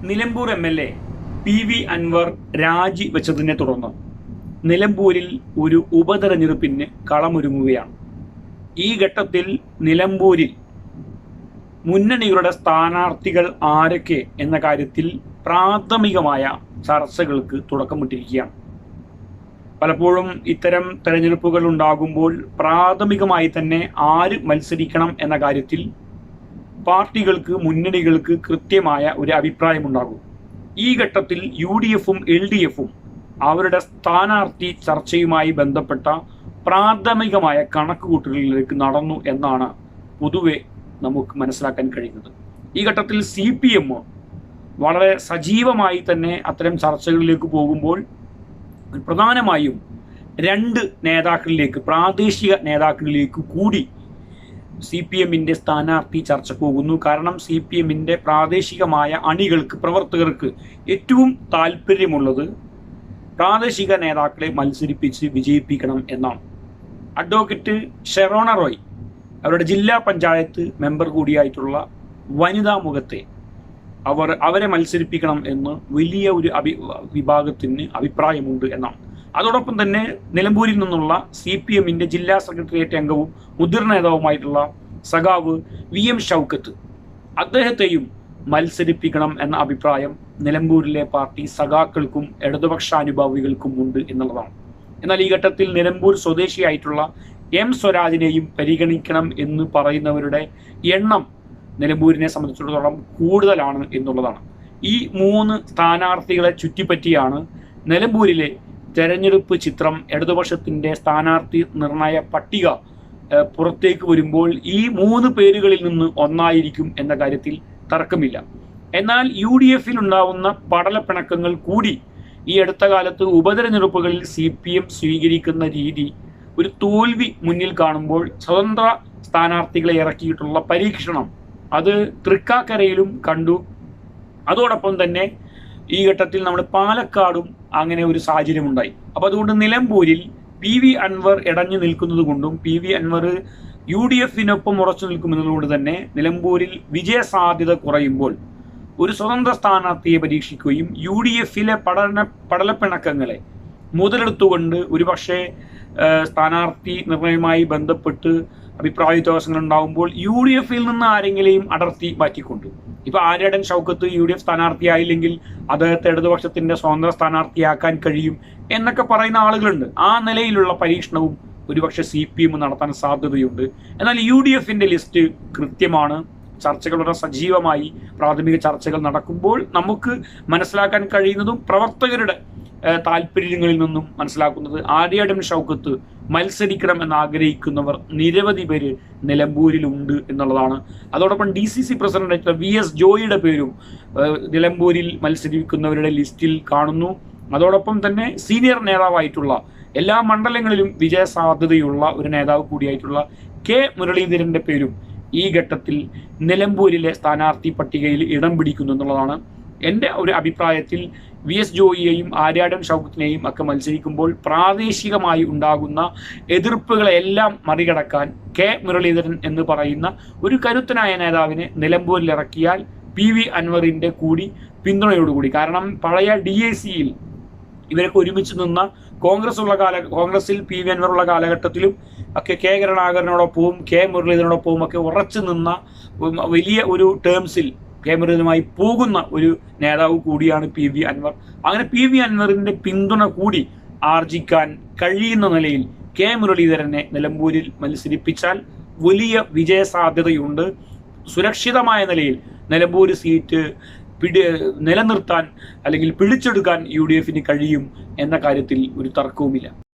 Nilambur MLA PV Anwar രാജിവെച്ചതിനെ തുടർന്ന് നിലമ്പൂരിൽ ഒരു ഉപതെരഞ്ഞെടുപ്പിന് കളമൊരുങ്ങുകയാണ്. ഈ ഘട്ടത്തിൽ നിലമ്പൂരിൽ മുന്നണികളുടെ സ്ഥാനാർത്ഥികൾ ആരൊക്കെ എന്ന കാര്യത്തിൽ പ്രാഥമികമായ ചർച്ചകൾക്ക് തുടക്കമിട്ടിരിക്കുകയാണ്. പലപ്പോഴും ഇത്തരം തെരഞ്ഞെടുപ്പുകൾ ഉണ്ടാകുമ്പോൾ പ്രാഥമികമായി തന്നെ ആര് മത്സരിക്കണം എന്ന കാര്യത്തിൽ പാർട്ടികൾക്ക്, മുന്നണികൾക്ക് കൃത്യമായ ഒരു അഭിപ്രായമുണ്ടാകും. ഈ ഘട്ടത്തിൽ UDFും LDFും അവരുടെ സ്ഥാനാർത്ഥി ചർച്ചയുമായി ബന്ധപ്പെട്ട പ്രാഥമികമായ കണക്കുകൂട്ടലുകളിലേക്ക് നടന്നു എന്നാണ് പൊതുവെ നമുക്ക് മനസ്സിലാക്കാൻ കഴിയുന്നത്. ഈ ഘട്ടത്തിൽ CPM വളരെ സജീവമായി തന്നെ അത്തരം ചർച്ചകളിലേക്ക് പോകുമ്പോൾ പ്രധാനമായും രണ്ട് നേതാക്കളിലേക്ക്, പ്രാദേശിക നേതാക്കളിലേക്ക് കൂടി CPMന്റെ സ്ഥാനാർത്ഥി ചർച്ച പോകുന്നു. കാരണം CPMന്റെ പ്രാദേശികമായ അണികൾക്ക്, പ്രവർത്തകർക്ക് ഏറ്റവും താല്പര്യമുള്ളത് പ്രാദേശിക നേതാക്കളെ മത്സരിപ്പിച്ച് വിജയിപ്പിക്കണം എന്നാണ്. അഡ്വക്കേറ്റ് ഷെറോണ റോയ് അവരുടെ ജില്ലാ പഞ്ചായത്ത് മെമ്പർ കൂടിയായിട്ടുള്ള വനിതാ മുഖത്തെ അവരെ മത്സരിപ്പിക്കണം എന്ന് വലിയ ഒരു വിഭാഗത്തിന് അഭിപ്രായമുണ്ട് എന്നാണ്. അതോടൊപ്പം തന്നെ നിലമ്പൂരിൽ നിന്നുള്ള CPMന്റെ ജില്ലാ സെക്രട്ടേറിയറ്റ് അംഗവും മുതിർന്ന നേതാവുമായിട്ടുള്ള സഖാവ് VM ഷൗക്കത്ത്, അദ്ദേഹത്തെയും മത്സരിപ്പിക്കണം എന്ന അഭിപ്രായം നിലമ്പൂരിലെ പാർട്ടി സഖാക്കൾക്കും ഇടതുപക്ഷാനുഭാവികൾക്കും ഉണ്ട് എന്നുള്ളതാണ്. എന്നാൽ ഈ ഘട്ടത്തിൽ നിലമ്പൂർ സ്വദേശിയായിട്ടുള്ള M സ്വരാജിനെയും പരിഗണിക്കണം എന്ന് പറയുന്നവരുടെ എണ്ണം നിലമ്പൂരിനെ സംബന്ധിച്ചിടത്തോളം കൂടുതലാണ് എന്നുള്ളതാണ്. ഈ മൂന്ന് സ്ഥാനാർത്ഥികളെ ചുറ്റിപ്പറ്റിയാണ് നിലമ്പൂരിലെ തെരഞ്ഞെടുപ്പ് ചിത്രം. ഇടതുപക്ഷത്തിന്റെ സ്ഥാനാർത്ഥി നിർണയ പട്ടിക പുറത്തേക്ക് വരുമ്പോൾ ഈ മൂന്ന് പേരുകളിൽ നിന്ന് ഒന്നായിരിക്കും എന്ന കാര്യത്തിൽ തർക്കമില്ല. എന്നാൽ UDFിൽ ഉണ്ടാവുന്ന പടലപ്പിണക്കങ്ങൾ കൂടി ഈ അടുത്ത കാലത്ത് ഉപതെരഞ്ഞെടുപ്പുകളിൽ CPM സ്വീകരിക്കുന്ന രീതി ഒരു തോൽവി മുന്നിൽ കാണുമ്പോൾ സ്വതന്ത്ര സ്ഥാനാർത്ഥികളെ ഇറക്കിയിട്ടുള്ള പരീക്ഷണം അത് തൃക്കാക്കരയിലും കണ്ടു. അതോടൊപ്പം തന്നെ ഈ ഘട്ടത്തിൽ നമ്മുടെ പാലക്കാടും അങ്ങനെ ഒരു സാഹചര്യം ഉണ്ടായി. അപ്പോൾ അതുകൊണ്ട് നിലമ്പൂരിൽ PV അൻവർ ഇടഞ്ഞു നിൽക്കുന്നത് കൊണ്ടും PV അൻവർ UDFിനൊപ്പം ഉറച്ചു നിൽക്കുന്നതുകൊണ്ട് തന്നെ നിലമ്പൂരിൽ വിജയ സാധ്യത കുറയുമ്പോൾ ഒരു സ്വതന്ത്ര സ്ഥാനാർത്ഥിയെ പരീക്ഷിക്കുകയും UDFിലെ പടലപ്പിണക്കങ്ങളെ മുതലെടുത്തുകൊണ്ട് ഒരുപക്ഷെ സ്ഥാനാർത്ഥി നിർണയവുമായി ബന്ധപ്പെട്ട് അഭിപ്രായ വ്യത്യാസങ്ങൾ ഉണ്ടാകുമ്പോൾ UDFിൽ നിന്ന് ആരെങ്കിലും അടർത്തി മാറ്റിക്കൊണ്ട്, ഇപ്പൊ ആര്യാടൻ ഷൗക്കത്ത് UDF സ്ഥാനാർത്ഥിയായില്ലെങ്കിൽ അദ്ദേഹത്തെ ഇടതുപക്ഷത്തിന്റെ സ്വതന്ത്ര സ്ഥാനാർത്ഥിയാക്കാൻ കഴിയും എന്നൊക്കെ പറയുന്ന ആളുകളുണ്ട്. ആ നിലയിലുള്ള പരീക്ഷണവും ഒരുപക്ഷെ CPM നടത്താൻ സാധ്യതയുണ്ട്. എന്നാൽ UDFിന്റെ ലിസ്റ്റ് കൃത്യമാണ്. ചർച്ചകൾ വളരെ സജീവമായി പ്രാഥമിക ചർച്ചകൾ നടക്കുമ്പോൾ നമുക്ക് മനസ്സിലാക്കാൻ കഴിയുന്നതും പ്രവർത്തകരുടെ താല്പര്യങ്ങളിൽ നിന്നും മനസ്സിലാക്കുന്നത് ആര്യാടൻ ഷൗക്കത്ത് മത്സരിക്കണം എന്ന് ആഗ്രഹിക്കുന്നവർ നിരവധി പേര് നിലമ്പൂരിലുണ്ട് എന്നുള്ളതാണ്. അതോടൊപ്പം DCC പ്രസിഡന്റായിട്ടുള്ള VS ജോയിയുടെ പേരും നിലമ്പൂരിൽ മത്സരിക്കുന്നവരുടെ ലിസ്റ്റിൽ കാണുന്നു. അതോടൊപ്പം തന്നെ സീനിയർ നേതാവായിട്ടുള്ള എല്ലാ മണ്ഡലങ്ങളിലും വിജയ സാധ്യതയുള്ള ഒരു നേതാവ് കൂടിയായിട്ടുള്ള K മുരളീധരന്റെ പേരും ഈ ഘട്ടത്തിൽ നിലമ്പൂരിലെ സ്ഥാനാർത്ഥി പട്ടികയിൽ ഇടം പിടിക്കുന്നു എന്നുള്ളതാണ്. എൻ്റെ ഒരു അഭിപ്രായത്തിൽ VS ജോയിയെയും ആര്യാടൻ ഷൗക്കത്തിനെയും ഒക്കെ മത്സരിക്കുമ്പോൾ പ്രാദേശികമായി ഉണ്ടാകുന്ന എതിർപ്പുകളെല്ലാം മറികടക്കാൻ K മുരളീധരൻ എന്ന് പറയുന്ന ഒരു കരുത്തനായ നേതാവിനെ നിലമ്പൂരിൽ ഇറക്കിയാൽ PV അൻവറിൻ്റെ കൂടി പിന്തുണയോടുകൂടി, കാരണം പഴയ DACയിൽ ഇവരൊക്കെ ഒരുമിച്ച് നിന്ന കോൺഗ്രസിൽ PV അൻവറുള്ള കാലഘട്ടത്തിലും ഒക്കെ K കരുണാകരനോടൊപ്പവും K മുരളീധരനോടൊപ്പവും ഒക്കെ ഉറച്ചു നിന്ന വലിയ ഒരു ടേംസിൽ K മുരളീധരനുമായി പോകുന്ന ഒരു നേതാവ് കൂടിയാണ് PV അൻവർ. അങ്ങനെ PV അൻവറിന്റെ പിന്തുണ കൂടി ആർജിക്കാൻ കഴിയുന്ന നിലയിൽ K മുരളീധരനെ നിലമ്പൂരിൽ മത്സരിപ്പിച്ചാൽ വലിയ വിജയ സാധ്യതയുണ്ട്. സുരക്ഷിതമായ നിലയിൽ നിലമ്പൂർ സീറ്റ് നിലനിർത്താൻ അല്ലെങ്കിൽ പിടിച്ചെടുക്കാൻ UDFിന് കഴിയും എന്ന കാര്യത്തിൽ ഒരു തർക്കവുമില്ല.